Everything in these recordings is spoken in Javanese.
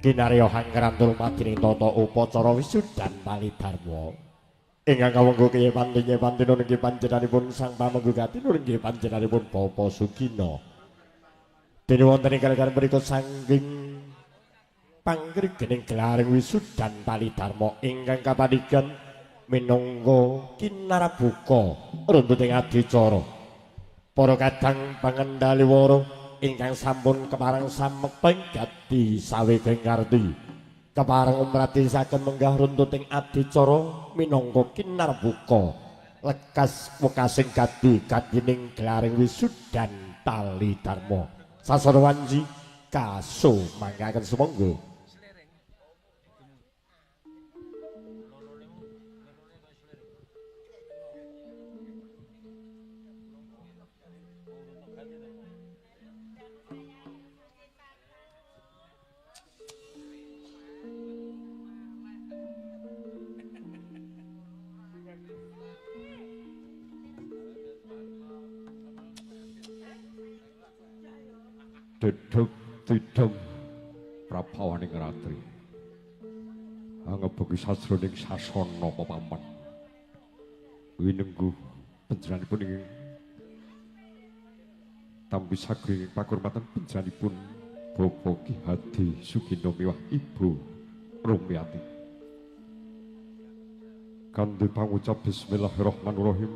kinarya hanggaran durmadining tata upacara wisudan palidarma ingkang kawengku kaya pantinipun inggih panjenenganipun sang pamenggugat inggih panjenenganipun Bapa Sugina dene wonten ing kalegan mriku sangging panggrigening gelaring wisudan palidarma ingkang kapanikan minangka kinarabuka runtuting adicara para kadang pangendali wara ingkang sampun keparang sameping dadi sawegeng ngarti keparang umratisaken menggah runtuting adicara minangka kinarbuka lekas wekasing gadi gadining gelaring wisudan palidarma sasana wanci kaso mangkaken sumangga. Dedeg tidem prapawaning ratri angebeki sasraning sasana papaman winenggu panjenenganipun ing tampi sagring pakurmatan panjenenganipun Bapak Ki Hadi Sugina miwah Ibu Rumiati kanthi pangucap bismillahirrahmanirrahim.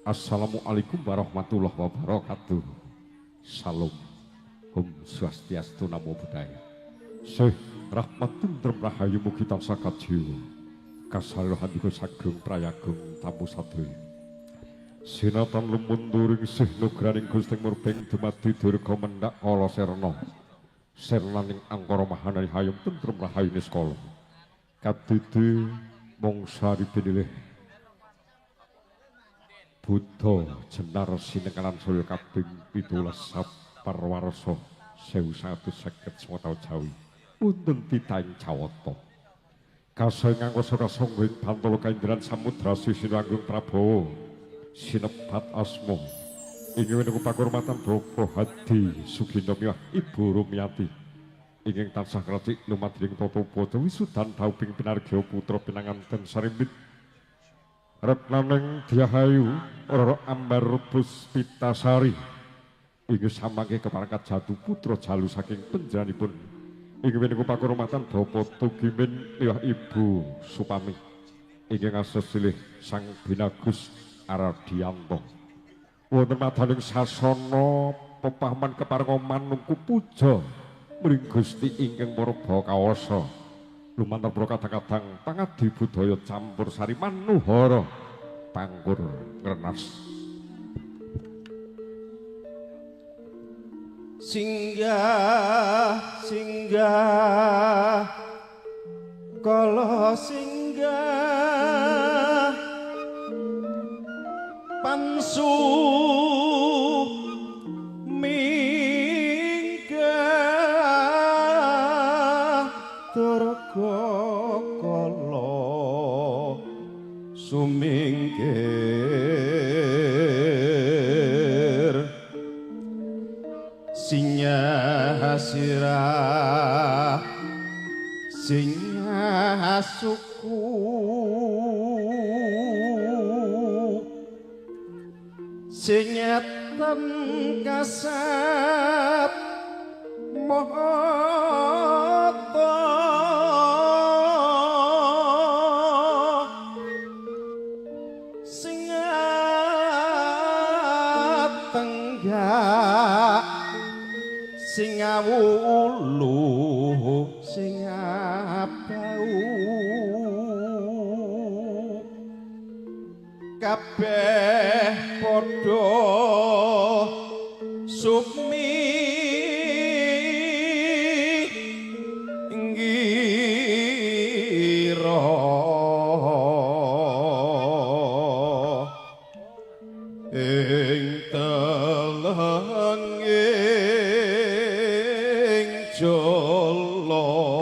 Assalamualaikum warahmatullahi wabarakatuh. Salam Om Swastiastu Namo Buddhaya. Syekh rahmat tentrem rahayu mugi tansah kajiwa. Kasaluhan iku sageng prayagung tamu sadaya. Sinatan lumunduring sih nugraning Gusti Murbeng dumadi durga mendak kala serna. Sernaning angkara mahanani hayung tentrem rahayu niskala. Kadidi mongsa dipinilih Buddha jenar sinekalan saya kaping 17 Parwarsa 1150 tahun Jawi punten titaing Jawata kasih nganggo sora sangga ing bantala kaindran samudra Sisinanggung Prabowo sinebat asma inggih menika pakurmatan Bapak Hadi Sugina miwah Ibu Rumiati ingkang tansah kratik lumadring tata upada wisudan dauping pinargya putra pinanganten sarimbit retnaning Diahayu Rara Ambar Puspitasari inggih samangke keparangkat jatuh putra jalu saking panjenenganipun inggih menika pakurmatan Bapak Tugimin miwah Ibu Supami inggih asesilih Sang Binagus Aradianto wonten madaning sasana pepahaman keparenga manungku puja mring Gusti ingkang marga kawasa lumantar para kadang-kadang pangadi budaya campur sari manuhara pangkur ngrenas. Singgah singgah kala singgah pansu minggah durga kala sumingkir sinyah sirah sinyah suku sinyatan kasat mohoto singat tenggak singawulu singabau kabeh padha sumi ngira ing telenging jala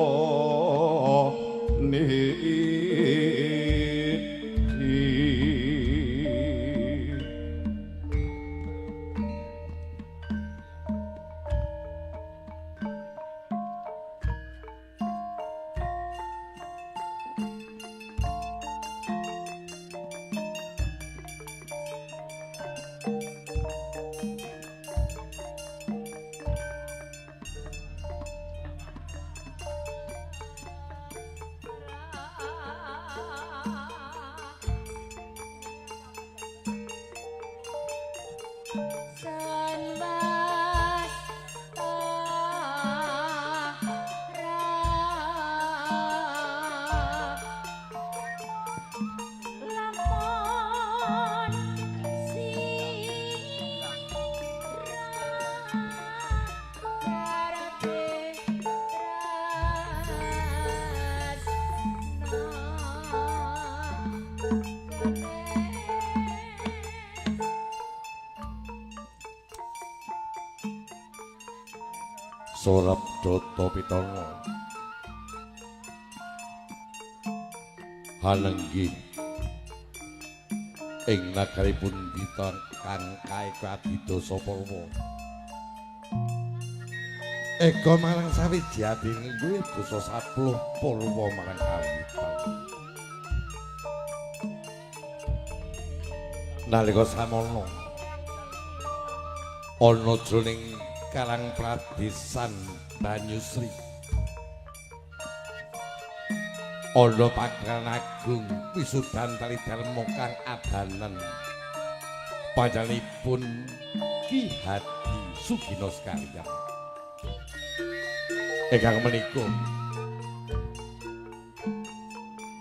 sorep Data Pitana hanenggih ing nagaripun Biton kang kae dosa Purwa ega marang sawijining luwih dosa 10 Purwa marang kawitan nalika samono ana jroning Karang Pradesan Banyusri ana Pagrayan Agung Wisudan Talidharma kang adanan panjenenganipun Ki Hadi Sugino sekaliyan ingkang menika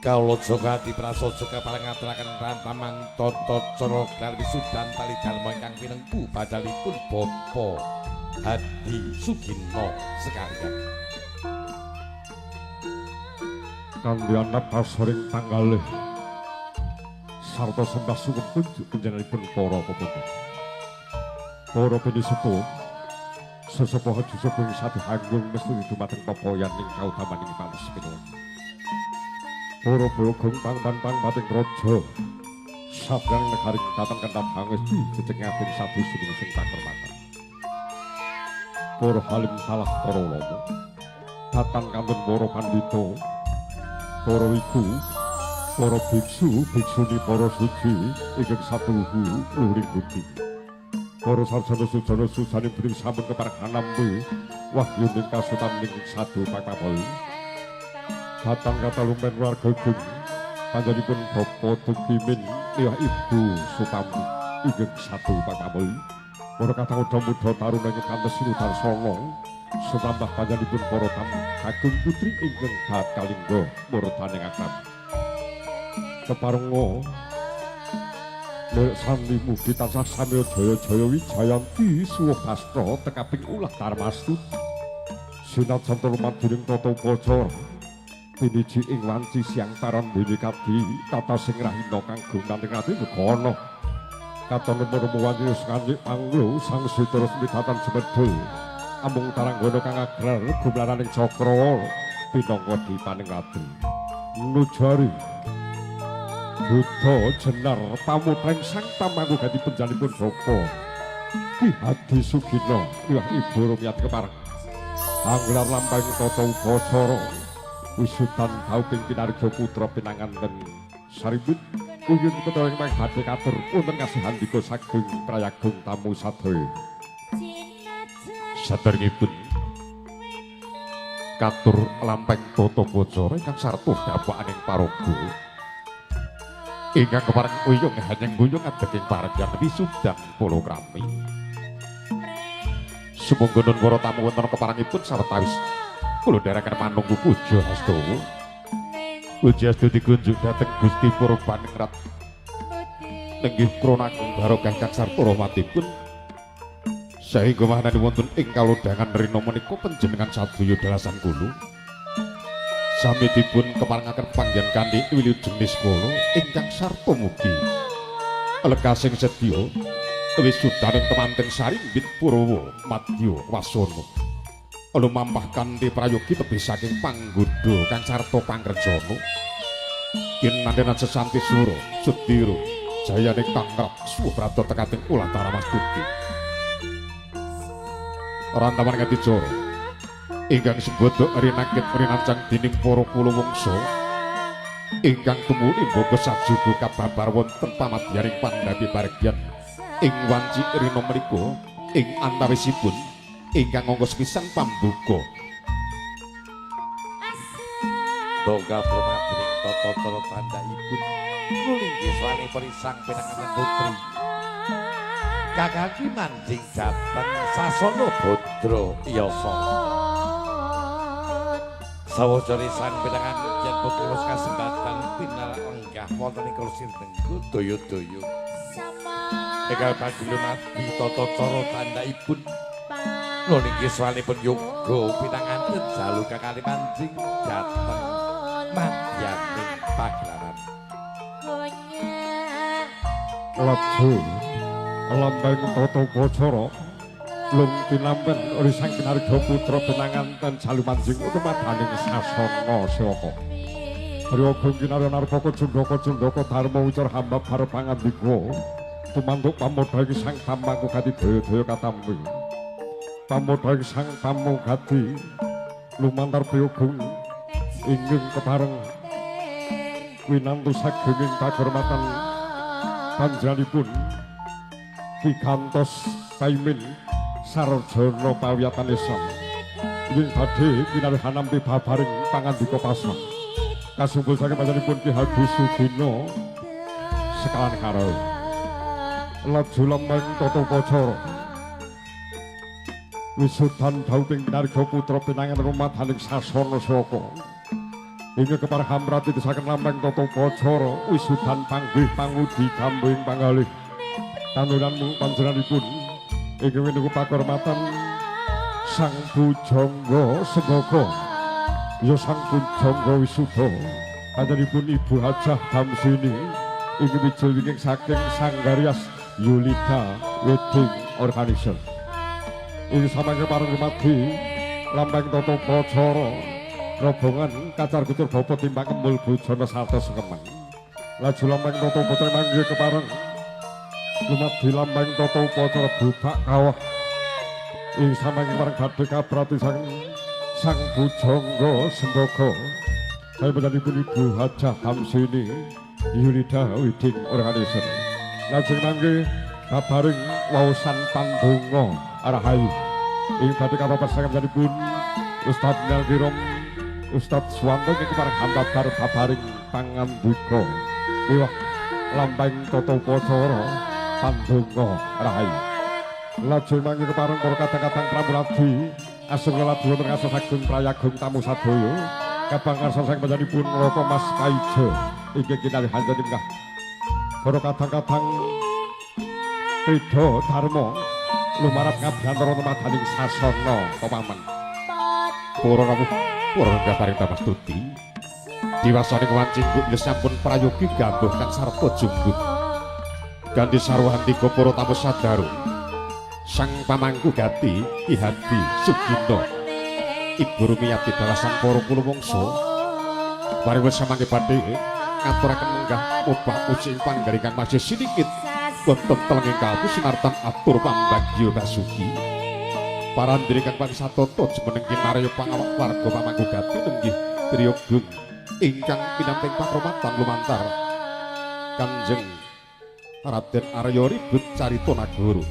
kawula Jogati prasaja kaparengaturaken rantaman tata cara gelar wisudan Talidharma ingkang pinengku badalipun Bapak Hadi Sugino sekaliyan kanthi anak pasaring tanggalih sarta sembah sugeng tunjuk panjenenganipun para peputra. Para penisepuh sesepuh Haji Sugeng Satu Hanggung mesti dumateng pepoyan ing kautaman ing pantes pinuwun. Para bogong pangban bating raja sabrang negaring datang kentap hangesti jejengating satu sing kakurmatan. Para halim salah para ulama datang kantun para pandita para wiku para biksu biksuni para suci ingkang satuhu luring budi para sarjana sujana susani bring sampun keparkanambu wahyu ning kasutan ning sadu pakapol datang kata lumen warga gung panjenenganipun Bapak Tugimin liwah Ibu Supami ingkang sadu pakapol para kadang muda taruna ing kantos sinudan songo setambah panjenenganipun para tamu Agung Putri ingkang Bakalingga murdaning akrab keparenga lek sami mugi tansah samya jaya-jaya wijayanti suwuh bastra tekaping ulah Darmastut sinajan lumandiring tata upacara piniji ing wanci siang taran dene kadi tata sing rahina kanggo nanting ati begono katon nomor wanci kanjeng anglo sang sitra semidatan semedul amung taranggono kang agrar gumlaraning cakra pinangka dipaningati nujari buta jenar pamutring sang pamangku ganti penjalipun Bapak Ki Hadi Sugino liwah Ibu Rumiat kepareng anggelar lampahing tata upacara wisudan kauping kinarja putra pinanganten saribut uyun kedaling pang badhe katur wonten kasihandika saking prayagung tamu sadaya saderengipun katur lampeng tata upacara ingkang sarta dapakaning paraga ingkang kepareng uyung hanyang guyung adeking paregyan wisudan palakrami sumangga nun para tamu wonten keparengipun sawetawis kula dherekaken manunggu puja astawa puja astu dikunjuk dhateng Gusti Purbaningrat nenggih kranagung barokah kang sarta rahmatipun saengga mahanani wonten ing kalodhangan rina menika panjenengan sadaya dalasan kula sami dipun keparengaken panggen kanthi wilujeng niskala ingkang sarta mugi lekasing sedya wisudaning temanten sarimbit Purwa madya wasana lumampah kanthi prayogi tebih saking panggoda kang sarta pangrencana kinantenan sesanti sura sedira jayane kangrak subrata tekating ulah Darmastut rantaman kadicara ingkang sembada rinakit rinancang dening para kula wangsa ingkang tumuli mboga sajuga kababar wonten pamadyaning pandhapi paregyan ing wanci rina menika ing antawisipun ingkang angka sepisan pambuka Doga Permadring tata-tata tandhaipun nulinggih swani perisang pinanganten putri kakaki manjing dhateng sasana Badra Yasa sawujane sang pinanganten yen putri wis kasembatan pinalenggah wonten ing kursi tengku daya-daya ingkang badhe lumadi tata cara tandhaipun nulinggih swanipun yoga pinanganten jalu kakali manjing dhateng madyaning pagelaran laju lambang tata upacara lung tinampen ori sang kinarga putra pinanganten jalu manjing utemadaning sasana sewaka Ryoga kinarya narpaka cundaka dharma ucar hamba barep pangandika tumantuk pamodha iki sang pamangku gati daya-daya katampi pamodha iki sang pamugati lumantar beyogung inggih kepareng winantu sagenging kagormatan panjenenganipun Ki Gantos Kaimin Sarjana Pawiyatan Islam ing badhe kinarya hanampi babaring pangandika pasrah kasumpul saking panjenenganipun Ki Hadi Sugino sekawan karo laju lembeng tata pacara wisudan dauping kinarga putra pinangan rumadaning sasana saka inggih kepareng hamrati desaken lambeng tata pacara wisudan panggih pangudi gambing panggalih tanunan panjenenganipun inggih menika pakurmatan Sang Pujangga Sembaka ya Sang Pujangga Wisuda panjenenganipun Ibu Hajah Damsini inggih wijil wingking saking Sanggarias Yulita Wedding Organizer inggih samangke pareng rumadi lambeng tata pacara rombongan kacar kucur bapa timbang kemul bujana sarta sengkeman laju lambeng tata pacara mangke kepareng lumadi lambeng tata pacara bubak kawah ing samangke pareng badhe kabrati Sang Pujangga Sembaka saya panjenenganipun Ibu Hajah Damsini Yulida Wedding Organizer lajeng mangke kabaring waosan pandonga arahayu ing badhe kapapat saking panjenenganipun Ustaz Nalgirom Ustaz Suwanto ing kepareng hambabar kabaring pangandika liwah lambeng tata pacara pandonga arahayu lajeng mangke kepareng para kadang-kadang pramuradi asring lelabuh wonten kasus ageng prayagung tamu sadaya kabang karsa saking panjenenganipun Raka Mas Kaijo inggih kinarya hanjenengah para kadang-kadang Ridho Dharma lumarap ngabiyantara temadaning sasana pamamen para rawuh para gaparing tamastuti diwasani kewancing Bu sampun prayogi gambuh kang sarta jumbuh ganti sarwantika para tamu sadaru Sang pamangku gati Ki Hadi Sugino Ibu Rumiyati dalasan para kula wangsa paring samangke badhe ngaturaken menggah obah ucing panggali kang masih sedikit wonten telenging kalbu sinartan atur pambagya basuki parandiri kang panisatata jumeneng kinarya pangawak warga pamangku gati nenggih Triyogung ingkang pinamping pakromatan lumantar Kanjeng Raden Arya Ribut carita nagara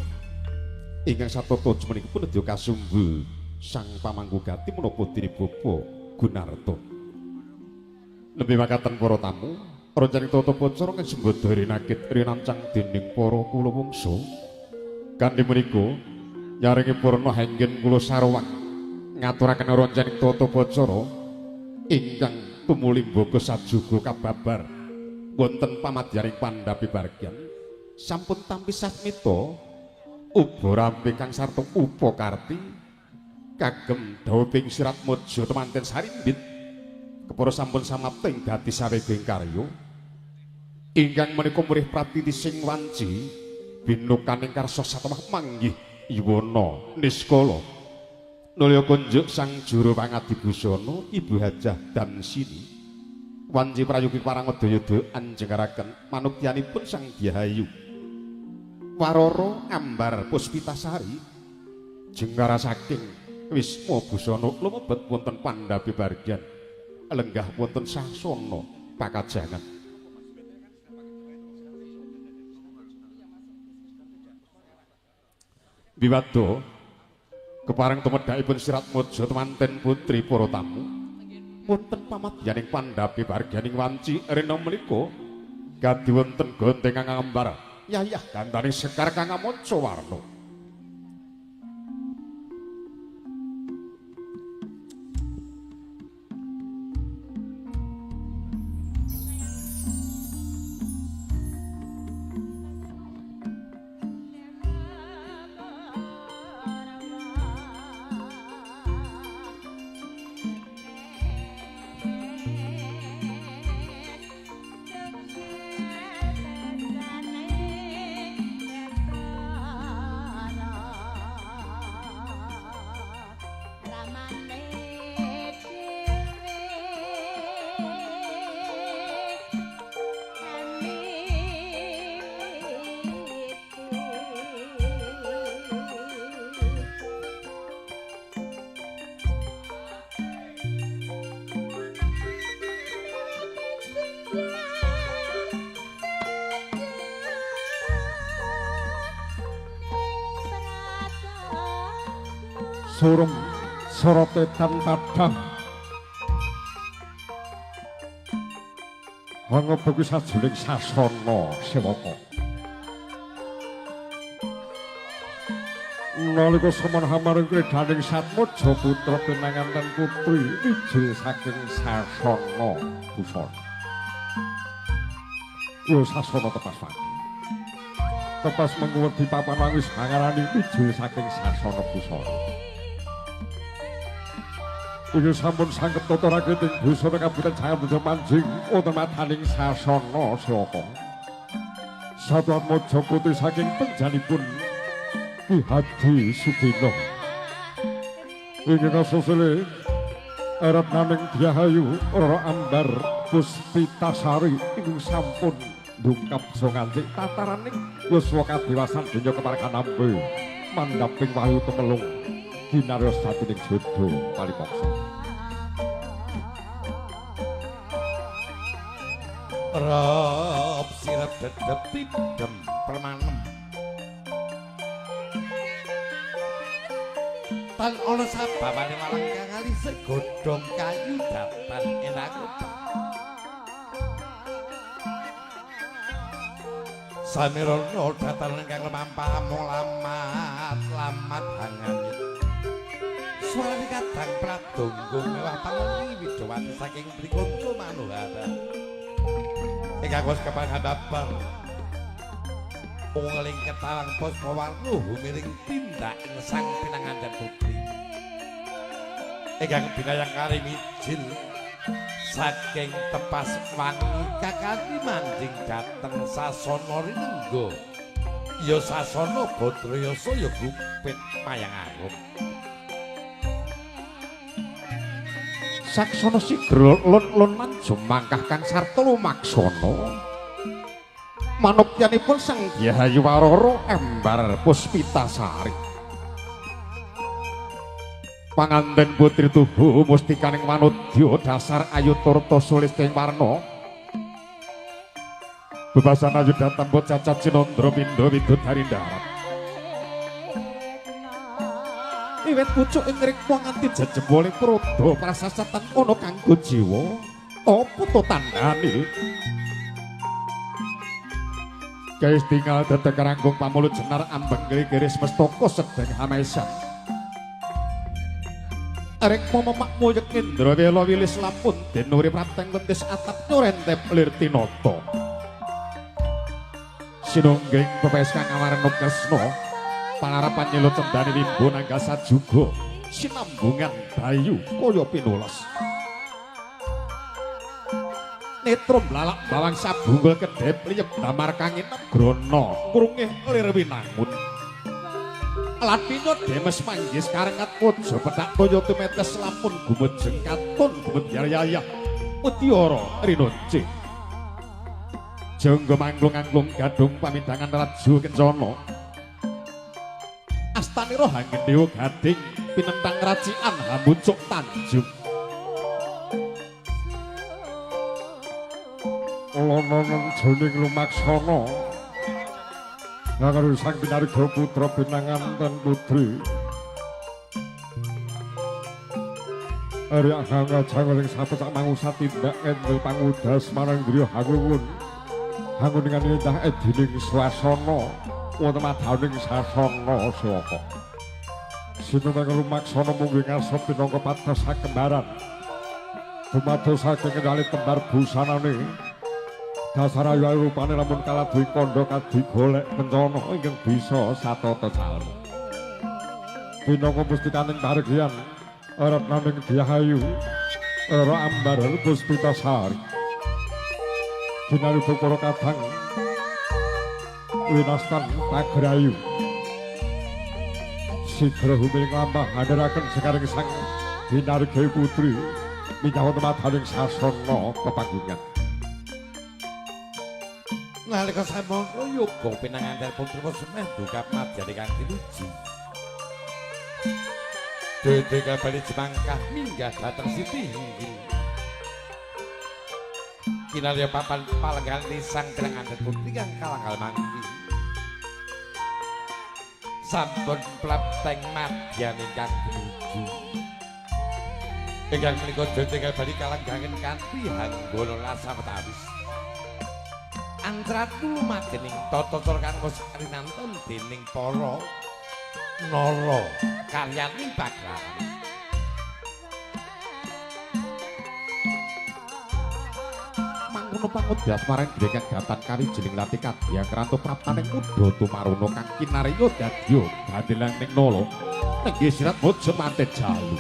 ingkang satata jumenengipun nedya kasumbul Sang pamangku gati menapa dene Bapa Gunarto nembe makaten para tamu rancaning tata pacara kang sembadari nakit rinancang dening para kula wangsa kanthi menika nyaringi purna henggen kula sarwang ngaturaken rancaning tata pacara ingkang tumuli mboga sajuga kababar wonten pamadyaning pandhapi bargian sampun tampi sasmita uba rampe kang sarta upakarti kagem dauping sirat mojo temanten sarimbit kepara sampun samapting dadi saweging karya ingkang menika murih pratiti sing wanci binukaning karsa satemah manggih Iwana Niskala nulya kunjuk Sang Juru Pangadibusana Ibu Hajah Damsini wanci prayogi parangadaya anjengaraken manukyanipun Sang Diahayu Warara Ambar Puspitasari jengara saking Wisma Busana lumebet wonten pandhapi bargian lenggah wonten sasana pakajangan biwadha kepareng tumedhakipun sirat mojo temanten putri para tamu wonten pamadyaning pandhapi bargianing wanci rena menika gadhi wonten gonteng kang ambar yayah gandaning sekar kang amanca warna surem sorotetan padhang Wangobeku sajuling sasana sewaka nalika semen hamaring kredaning Satmoja putra pinanganten putri wijil saking sasana busana yo sasana tepas pagi tepas menguwedi papan wangis pangarani wijil saking sasana busana iki sampun sangket tata raketing busana kabupaten Jayabaya manjing wonten mataning sasana sewaka Satmoja putri saking penjanipun Ki Haji Sugino ingkang susile arep naming Diahayu Rara Ambar Puspitasari ingkang sampun ndungkap so nganjik tataraning yuswa kadhewasan donya keparkan ambe mandhaping wahyu temelung kinarya satining jodho palipaksa Rob sirep dedepi dem permanem Tan ana sababane malang kangali segodhong kayu datan enak Samirana datan ingkang lemampah mung lamat hanganyut Swara kadang pradonggo mewah pangendi Widowati saking Mrikunca Manohara ingkang wis kapangandapan Ungling ketawang Puspawarna humiring tindak ing sang pinanganten putri ingkang binayang kari mijil saking tepas wangi kakati manjing dhateng sasana rinengga ya sasana Badrayasa ya gupit mayang arum saksana sigra lun-lun manjum mangkah kang sarta lumaksana manukyanipun Sang Diahayu Rara Ambar Puspitasari panganten putri tuhu mustikaning manudya dasar ayu turta sulisting warna bebasan ayu datan bot cacat cinandra pindha widodari darat wiwit pucuk ing rikma nganti jejeboling prada prasasatan ana kanggo jiwa apa to tandane Guys tinggal dateng keranggung pamulut jenar ambeng gili-giris mestoko sedeng hamesan Arek momomak moyek nindra wela wilis lapun denuri prateng lentis atap nyorentep lir tinoto sinungging pepes kang awarna kresna panarapan nyelo cendani wimbo nanggasa juga sinambungan bayu kaya pinules netrum lalak bawang sabunggul kedhep liyep damar kangin grana krungih lir winangun Latino demes manggis karengat puja petak toyo tumetes lampun gumejeng katon gumedyayah mutiara rinonce jangga manglung-anglung gadung pamidangan raju kencana astanira hanggendewa gading pinentang racikan hambucuk tanjung Lononen jroning lumaksana Nangaro sang pinarga putra pinanganten putri Arya hanga jangoling sapesak mangusat tindak endel pangudas marang griya hanguwun hangun dengan indah edining swasana wonten madaning sasana sewaka sinuneng lumaksana munggih ngarsa pinangka pados sakembaran dumados saking kendali tembar busanane dasar ayu rupane lamun kala duwe kandha kadigolek kencana ingkang bisa satata calon pinangka mustikaning paregyan arep naming Diahayu Rara Ambar Puspitasari dinarupa para kadang winastan pagrayu sigra humiling lampah andharaken sekaring sang dinarga putri minjawat madaning sasana pepanggungan nalika samangka yoga pinanganten putri semeh dukap madya kang tinuju dede kabali jemangkah minggah dhateng siti hinggil kinarya papan palenggan sang pinanganten putri kang kalanggal mangki sampun plapteng madyan ingkang pinuju. Ingkang menika dhateng bali kalenggangen kanthi hanggana rasa petawis. Antratu lumadening tata cara kang wis rinanton dening para nara karyaning pagelaran. Mangkono pangudya marang Grekang Gatan kali jeling lati kadya kranto praptaning muda tumaruna kang kinarya dadya gandelang ning nala nenggih sirat mojo manten jalu.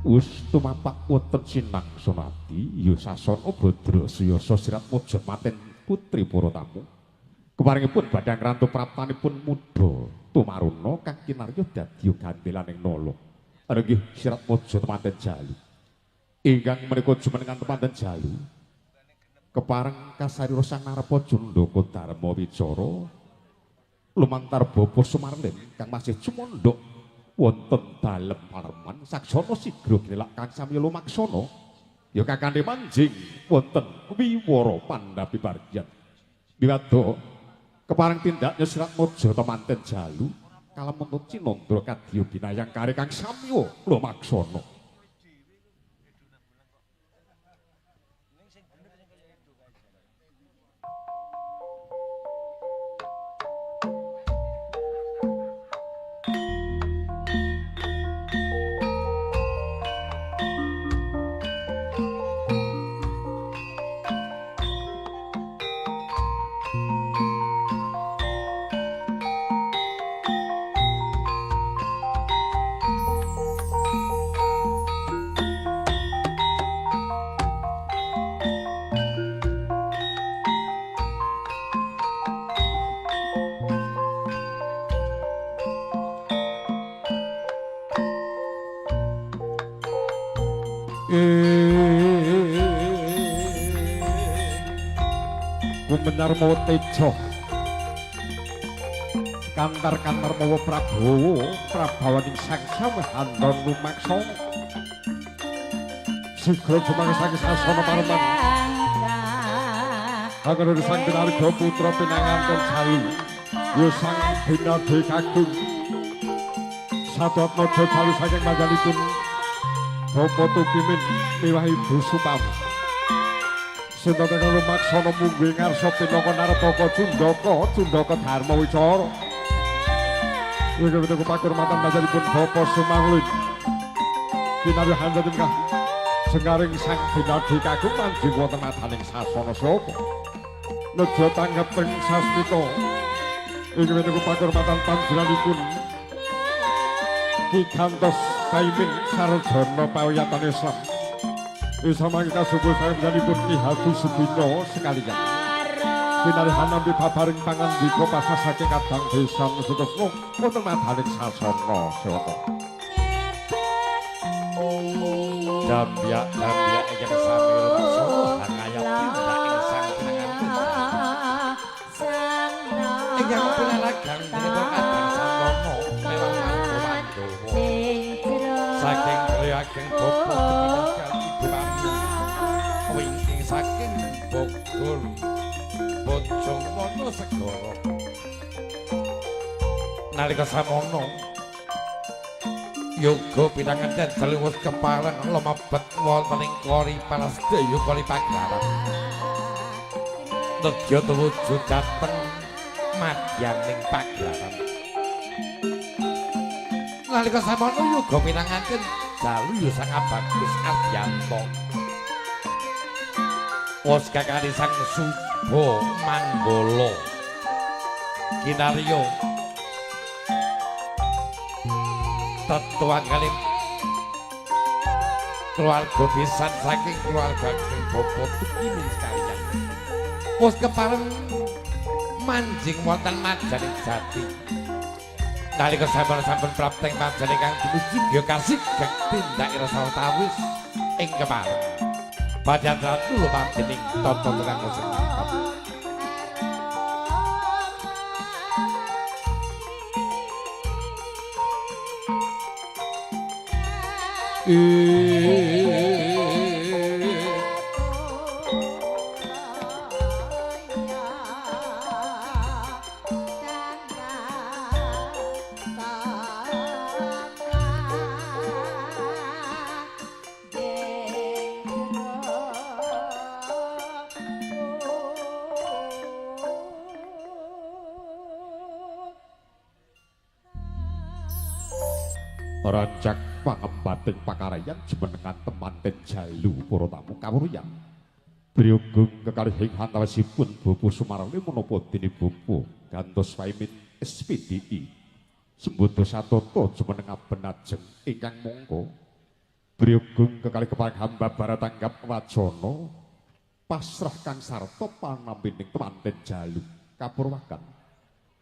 Wis tumapak wonten sinang sonati ya sasana Badra Suyasa sirat mojo maten putri para tamu. Keparingipun badhang rantu praptanipun muda tumaruna kang kinarya dadya gandelaning nala. Nggih sirat mojo temanten jalu. Ingkang menika jumenengan temanten jalu. Kepareng kasarira sang narepa Jandaka Darma Wicara lumantar Bapa Sumarlin kang masih cumandhak wonten dalem pareman saksana sigra ginelak kang sami lumaksana ya kakande manjing wonten wiwara pandhapi barjan biwadha kepareng tindaknya sirat mojo temanten jalu kalamun cinandra kadya binayang kare kang sami lumaksana. Kumenyar mawa tejo kantar-kantar mawa Prabowo prabawaning sang sawandana lumaksana sigra jumanges sang sasana pareman kagem sang Kinarga putra pinanganten jalu ya sang binadi kagung Sadatmaja jalu saking manjalipun Bapa Tukimin miwah Ibu Supamu Sinten lumaksana munggih ngarsa pinaka Narpaka Jandaka Darma Wicara. Inggih menika pakurmatan manjalipun Bapa Sumarlin. Kinarya handhaipun kah sengaring sang binadi kagung manjing wonten madaning sasana sapa. Neja tanggeping sasmita. Inggih menika pakurmatan panjenenganipun Ki Gantos Kaimin Sarjana Pawiyatan Islam. Isama kita subuh saya menjadipun Ki Hadi Sudino sekalian. Kinarya nampi babaring pangandika pasah saking kadang desa Sutresna wonten madaning sasana Sewata. Dambyak ingkang sami lumaksana hangayat tindak ing sang pinanganten. Ingkang pinalagang menika kadang santono mewah mantu-mantu. Saking ageng Bapa wingking saking Bogor Bojowono Segara nalika samono yoga pinanganten dalewus kepareng lumebet wonten ing kori Palastaya kori Pagelaran nedya tuwuju dhateng madyaning Pagelaran nalika samono yoga pinanganten jalu sang Bagus Ardianto was kakali sang Subo Manggala kinarya tetuang kali keluarga pisan saking keluarga Kang Bapa Tukimin sekalian. Pos kepareng manjing wonten Majaning Jati. Nalika sampun prapteng Majaning kang tumuju ya kasih tindak ira sawetawis ing kepareng. Badhe ratu manjening tata tenang musik. Rancak pangembating pakarayan jumenengan temanten jalu para tamu kawruyan. Briyogong kekalih antawasipun Bapa Sumarli menapa dene Bapa gantos paimin SPDI. Sembada satata jumeneng benajeng ingkang mongko. Briyogong kekalih kepareng hamba baratanggap wacana pasrah kang sarta panampining temanten jalu kapurwakan.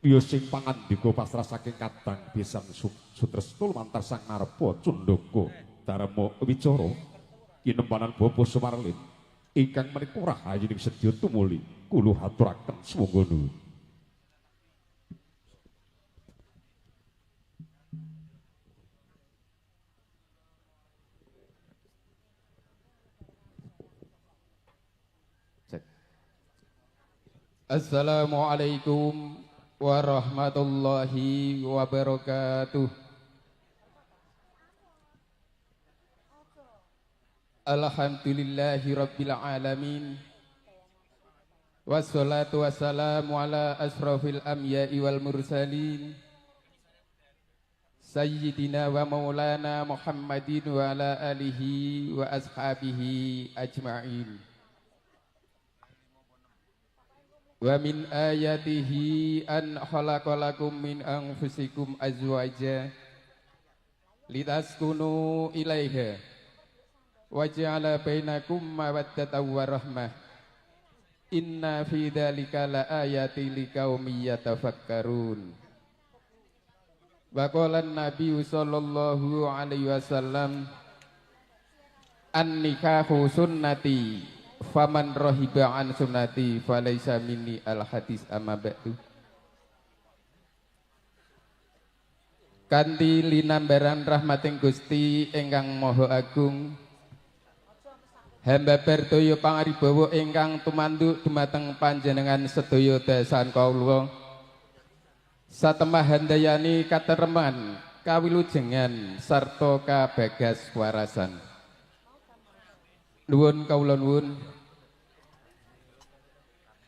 Biyo sing pangandika pasrah saking kadang pisan sutresna lumantar Sang Narpa Cundaka Darma Wicara kinempanan Bapa Sumarlin ingkang menika rahayining sedya tumuli kula aturaken sumangga nuwun. Assalamualaikum warahmatullahi wabarakatuh. Alhamdulillahi rabbil alamin. Wassalatu wassalamu ala asrafil anbiya'i wal mursalin. Sayyidina wa maulana Muhammadin wa ala alihi wa ashabihi ajma'in. Wa min ayatihi an khalaqalakum min anfusikum azwaja litaskunu ilaiha wa ja'ala bainakum mawaddatan wa rahmah inna fi dzalika laayatin liqaumin yatafakkarun. Wa qala an-nabiy sallallahu alaihi wasallam an-nikahu sunnati faman rohiba an sunnati falaisa minni al hadis amma ba'du. Kanthi linambaran rahmating Gusti ingkang Maha Agung, hamba berdaya pangaribawa ingkang tumanduk dumateng panjenengan sedaya dasan kawula satemah handayani katereman kawilujengan sarta kabagas warasan. Nuwun kawula nuwun.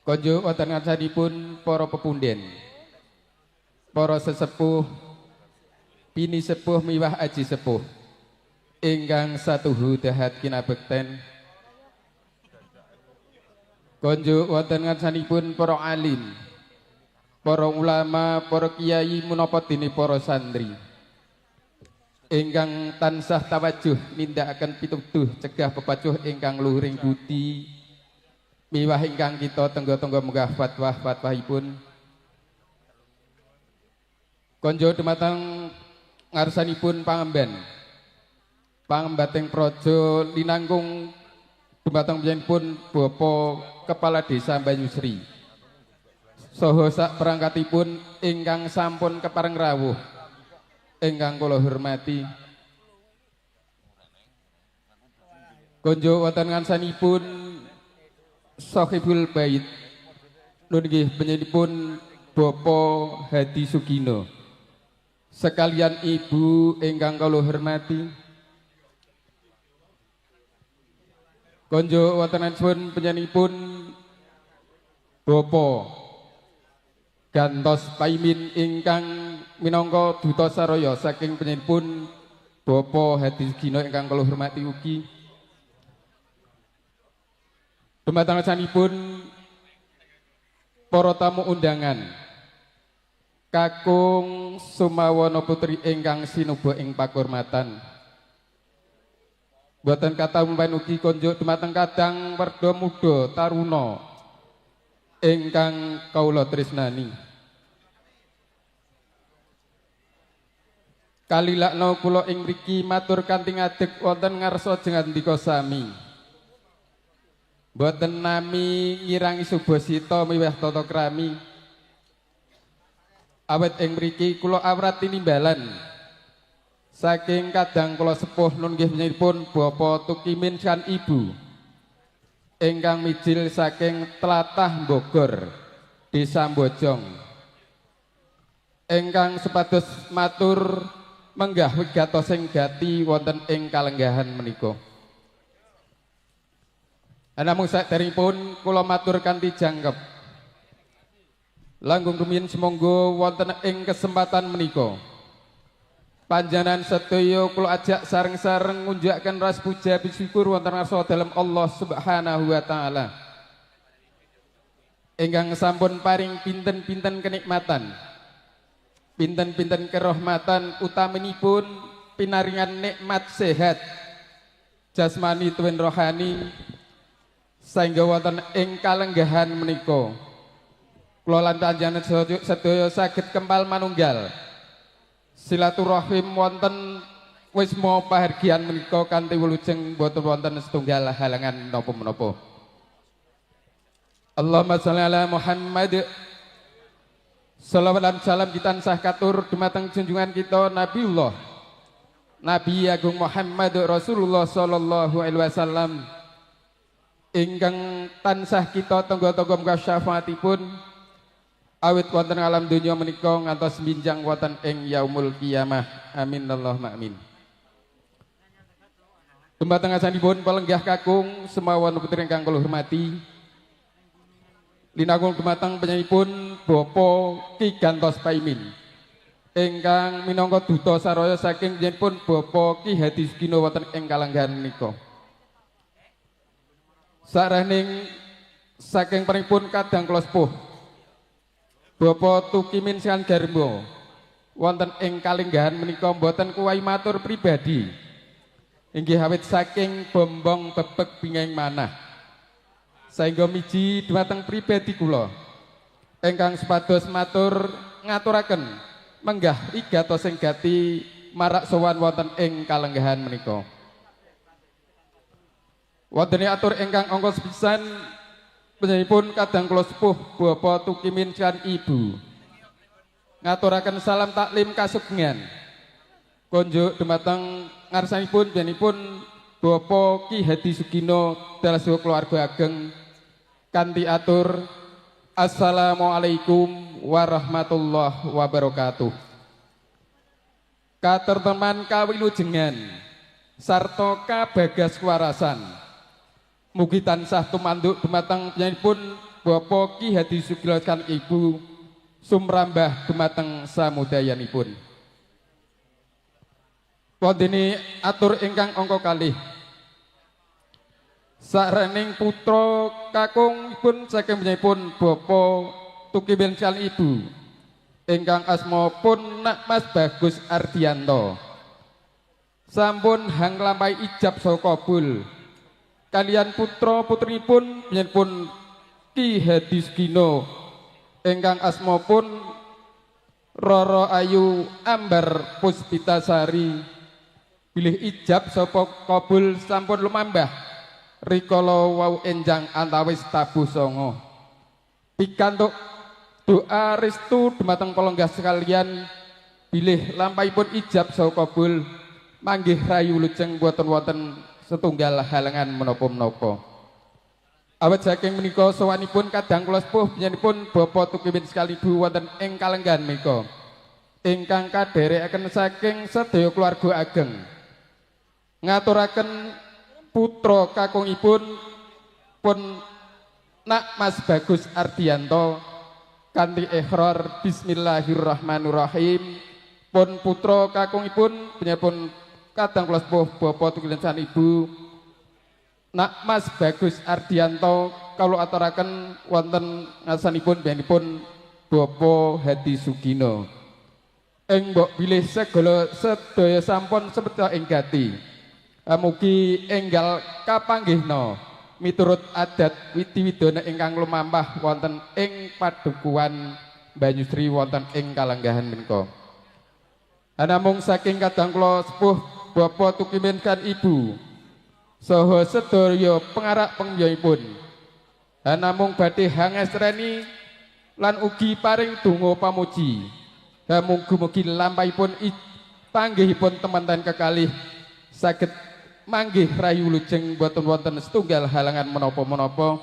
Konjo wonten ngarsanipun para pepunden, para sesepuh, bini sepuh miwah aji sepuh ingkang satuhu dahat kinabekten. Konjo wonten ngarsanipun para alim, para ulama, para kiai menapa dene para santri ingkang tansah tawajuh nindakaken pituduh cegah pepacuh ingkang luhuring budi miwah ingkang kita tenggo-tenggo munggah fatwah-fatwahipun. Konjo dumateng ngarsanipun pangembating praja linangkung dumateng panjenenganipun Bapak Kepala Desa Banyusri saha sak perangkatipun ingkang sampun kepareng rawuh ingkang kula hormati. Konjo wonten ngarsanipun Sahibul Bait nun nggih panjenenganipun Bapak Hadi Sugino sekalian ibu ingkang kula hormati. Konjo wonten ngarsanipun panjenenganipun Bapak gantos paimin ingkang minangka duta saraya saking panjenenganipun Bapak Hadi Sugino ingkang kula hormati ugi. Dumateng ngarsanipun para tamu undangan kakung Sumawana putri ingkang sinuba ing pakurmatan. Boten kata umpain ugi konjuk dumateng kadang werda muda taruna ingkang kawula tresnani. Kalilakna kula ing mriki matur kanthi ngadeg wonten ngarsa jengandika sami. Boten nami ngirangi subasita miwah tata krami. Awet ing mriki kula awrat tinimbalan saking kadang kula sepuh nun nggih menyipun Bapak Tukimin kan Ibu ingkang mijil saking tlatah Bogor Desa Mbojong ingkang supados matur menggah wigatos sing gati wonten ing kalenggahan menika. Namung saderengipun kula matur kanthi jangkep langkung rumiyin semonggo wonten ing kesempatan menika panjenengan sedaya kula ajak sareng-sareng ngunjukaken ras puja syukur wonten ngarsa dalem Allah Subhanahu wa taala. Ingkang sampun paring pinten-pinten kenikmatan, pinten-pinten kerahmatan utaminipun pinaringan nikmat sehat jasmani tuwin rohani sehingga wonten ing kalenggahan menika kula lan panjenengan sedaya saged kempal manunggal silaturahim wonten wisma pahargyan menika kanthi wilujeng boten wonten setunggal halangan napa-menapa. Allahumma shalli ala Muhammad. Salawat dan salam kita tansah katur dumateng junjungan kita Nabiullah Nabi Agung Muhammad Rasulullah sallallahu alaihi wasallam ingkang tansah kita tenggo-tenggo muga syafaatipun awit wonten alam dunya menika ngantos binjang wonten ing yaumul qiyamah. Amin Allahumma amin. Dumateng asanipun palenggah kakung semawan putri ingkang kula hormati. Linangkung dumateng penyanipun Bapak Ki Gantos Paimin ingkang minangka duta saraya saking penyanipun Bapak Ki Hadi Sugino wonten ing kalenggahan menika. Saraning saking pun kadang kula sepuh Bapak Tukimin Sian Garmo wonten ing kalenggahan menika mboten kuwahi matur pribadi inggih awit saking bombong bebek bingeng manah sehingga miji dumateng pribadi kula ingkang supados matur ngaturaken menggah wigatos sing gati marak sowan wonten ing kalenggahan menika. Wonten atur ingkang angka sepisan panjenenganipun kadang kula sepuh Bapak Tukimin kan Ibu ngaturaken salam taklim kasugengan konjuk dumateng ngarsanipun panjenenganipun Bapak Ki Hadi Sugino dalas keluarga ageng kanthi atur Assalamualaikum warahmatullahi wabarakatuh. Katerteman kawilujengan sarta kabagas warasan mugi tansah tumanduk dumateng panjenenganipun Bapak Ki Hadi Sugino kan Ibu sumrambah dumateng samudayanipun. Wondene atur ingkang angka kalih sarening putra kakungipun saking panjenenganipun Bapak Tukimin kan Ibu ingkang asmapun Nak Mas Bagus Ardianto sampun hang lampahi ijab saha kabul kaliyan putra putrinipun panjenenganipun Ki Hadi Sugino ingkang asmapun Roro Ayu Ambar Puspitasari bilih ijab sapa kabul sampun lumambah rikala wau enjang antawis tabuh songo pikantuk doa restu dumateng kalenggan sekalian bilih lampahipun ijab saha kabul manggih rayu lujeng boten wonten setunggal halangan menapa-menapa. Awit saking menika sowanipun kadang kula sepuh panjenenganipun Bapak Tukimin sekali Bu wonten ing kalenggan menika ingkang kadherekaken saking sedaya keluarga ageng ngaturaken putra kakungipun pun Nak Mas Bagus Ardianto kanthi ihrar bismillahirrahmanirrahim pun putra kakungipun panjenenganipun kadang kula sepuh Bapak Tukimin Ibu Nak Mas Bagus Ardianto kawula aturaken wonten ngasanipun panjenenganipun Bapak Hadi Sugino ing mbok bilih segala sedaya sampun seperti ing gati Mugi enggal kapanggihna miturut adat widi-widana ingkang lumampah wonten ing padukuhan Banyusri wonten ing kalenggahan menika. Namung saking kadang kula sepuh Bapak Tukimin kan Ibu saha sedaya pengarak pengiyapun. Namung badhe hangestreni lan ugi paring donga pamuji. Mugi-mugi lampahipun panggihipun temanten kekalih saged manggih rayu lujeng boten wonten setunggal halangan menapa-menapa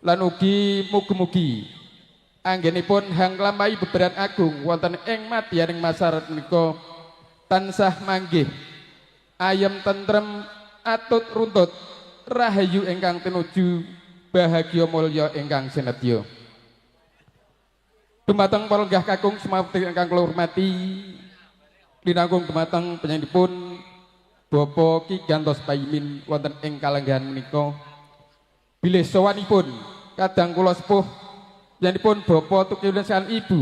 lan ugi mugi-mugi anggenipun hang lampahi beberan agung wonten ing madyaning masyarakat menika tansah manggih ayem tentrem atut runtut rahayu ingkang tinuju bahagia mulya ingkang sinetya. Dumateng para lenggah kakung sumawati ingkang kula hormati, linangkung dumateng panjenenganipun Bapak Ki Gantos Paimin wonten ing kalenggahan menika bilih sawanipun kadang kula sepuh panjenenganipun Bapak Tukimin lan Ibu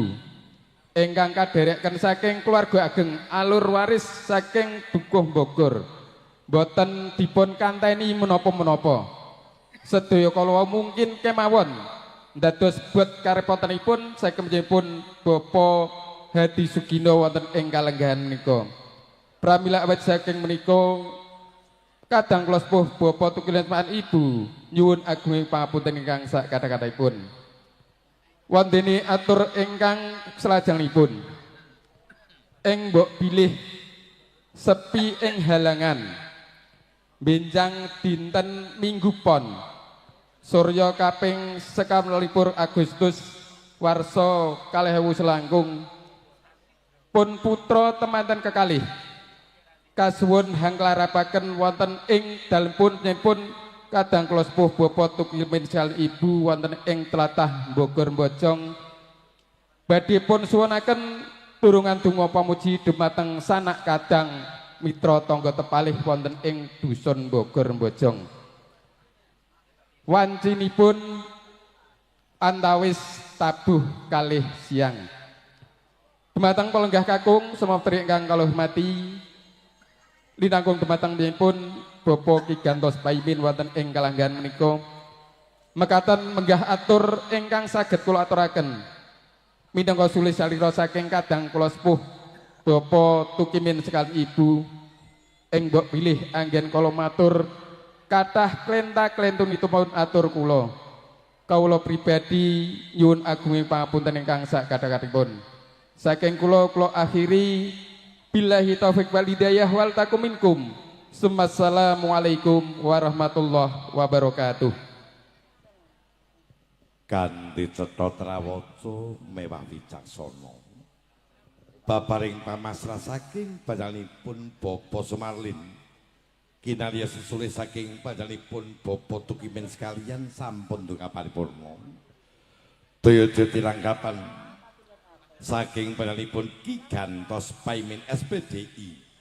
ingkang kadherekaken saking keluarga ageng alur waris saking Dukuh Bogor boten dipun kanteni menapa-menapa sedaya kala mungkin kemawon dados buat karepotanipun saking panjenenganipun Bapak Hadi Sugino wonten ing kalenggahan menika. Pramila awet saking menika kadang kula sepuh Bapak Tukimin lan Ibu nyuwun agunging pangapunten ingkang sak kathah-kathahipun. Wondene atur ingkang selajengipun ing mbok bilih sepi ing halangan benjang dinten Minggu Pon Surya kaping 21 Agustus warsa 2019 pun putra temanten kekalih kasuwun hangklarapaken wonten ing dalempun nyenpun kadang kula sepuh Bapak Tukimin lan Ibu wonten ing tlatah Bogor Mbojong badhe pun suwunaken turungan donga pamuji dumateng sanak kadang mitra tangga tepalih wonten ing dusun Bogor Mbojong. Wancinipun antawis tabuh kalih siang. Dumateng palenggah kakung sumantri ingkang kula hormati, linangkung dumateng pun Bapak Ki Gantos Paimin wonten ing kalenggahan menika mekaten menggah atur ingkang saged kula aturaken minangka sulih salira saking kadang kula sepuh Bapak Tukimin sekali Ibu ing mbok pilih anggen kala matur kathah klenta-klentunipun atur kula kawula pribadi nyuwun agunging pangapunten ingkang sak kathah-kathahipun saking kula akhiri billahi taufik wal hidayah wal takum minkum. Assalamualaikum warahmatullahi wabarakatuh. Kanthi cetha trawaca mewah wicaksana. Babaring pamasrah saking panjenenganipun Bapak Sumarlin. Kinarya susulih saking panjenenganipun Bapak Tukimin sekalian sampun ndonga paripurna. Daya tirangkapan saking panjenenganipun Ki Gantos Paimin SPDI.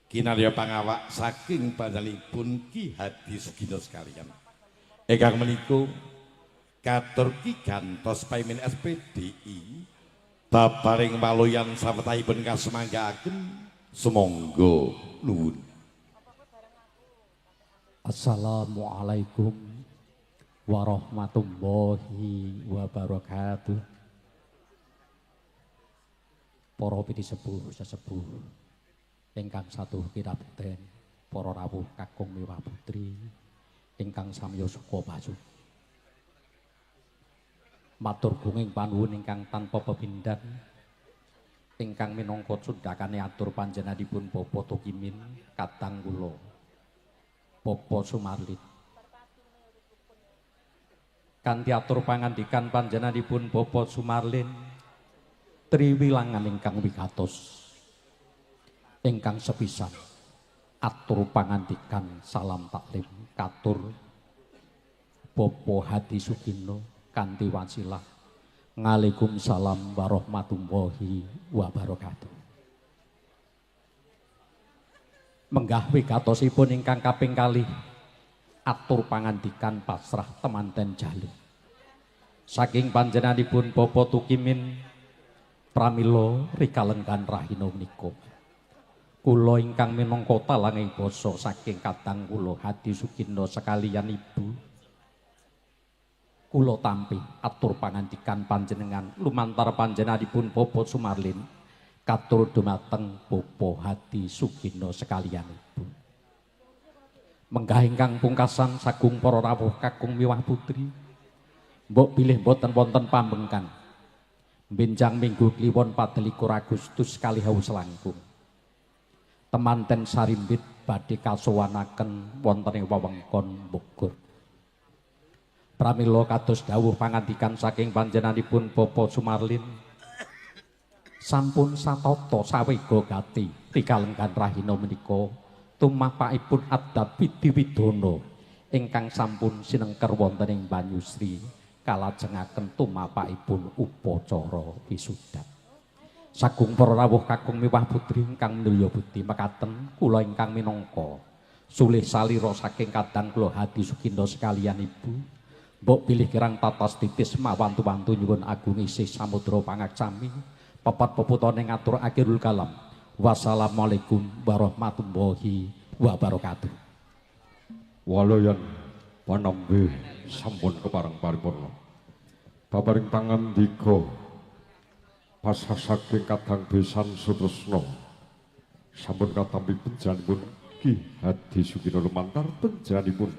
Kinarya pangawak saking panjenenganipun Ki Hadi Sugino sekalian. Ingkang menika katur Ki Gantos Paimin SPDI babaring waluyan sawetahipun kasumanggaaken sumangga nuwun. Assalamualaikum warahmatullahi wabarakatuh. Para piti sepuh sesepuh ingkang satu kirabekten, para rawuh kakung miwah putri ingkang samya suka pacu. Matur gunging panuwun ingkang tanpa pepindhan ingkang minangka sundakane atur panjenenganipun Bapak Tukimin kadang kula Bapak Sumarlin. Kanthi atur pangandikan panjenenganipun Bapak Sumarlin triwilangan ingkang wigatos ingkang sepisan atur pangandikan salam taklim katur Bapak Hadi Sugino kanthi wasilah Waalaikumsalam warahmatullahi wabarakatuh. Menggah wigatosipun ingkang kaping kalih atur pangandikan pasrah temanten jalu saking panjenenganipun Bapak Tukimin pramila rikalenggan rahina menika Kula ingkang minangka talanging basa saking kadang kula Hadi Sugindo sekalian Ibu. Kula tampi atur pangandikan panjenengan lumantar panjenenganipun Bapak Sumarlin katur dumateng Bapak Hadi Sugindo sekalian Ibu. Menggah ingkang pungkasan sagung para rawuh kakung miwah putri. Mbok bilih boten wonten pambengkan. Benjang minggu kliwon 24 Agustus kalih ewu selangkung. Temanten sarimbit badhe kasowanaken wonten ing wewengkon Bogor. Pramila kados dawuh pangandikan saking panjenenganipun Bapak Sumarlin. Sampun satata sawega gati tikalenggan rahina menika tumapakipun Adab Widiwidana ingkang sampun sinengker wonten ing Banyusri kalajengaken tumapakipun upacara wisuda. Sagung para rawuh kakung miwah putri ingkang mulya budi mekaten kula ingkang minangka sulih salira saking kadang kula Hadi Sugindo sekalian Ibu. Mbok pilih kirang tatas titis mawantu-wantu nyuwun agung isih samudra pangaksami papat peputane ngatur akhirul kalam. Wassalamualaikum warahmatullahi wabarakatuh. Walayan panambe sampun kepareng paripurna. Babaring pangandika pasah saking kadang besan sutresna sampun katampi panjenenganipun Ki Hadi Sugindo lumantar panjenenganipun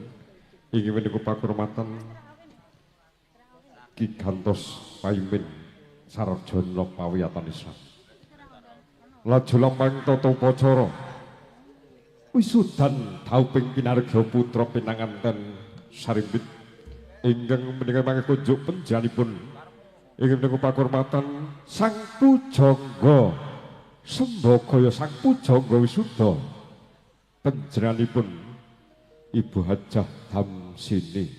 inggih menika pakurmatan Ki Gantos Paimin Sarjana Pawiyatan Islam. Laju lampahing tata upacara wisudan dauping kinarga putra pinanganten sarimbit ingkang menika mangke kunjuk panjenenganipun inggih menika pakurmatan Sang Pujangga Sembagaya Sang Pujangga wisuda panjenenganipun Ibu Hajah Damsini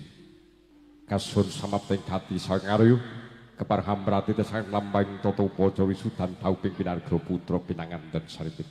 kasun samapting hati saking aryu keparham prati sang lampahing tata upacara wisudan dauping kinarga putra pinanganten sarimbit.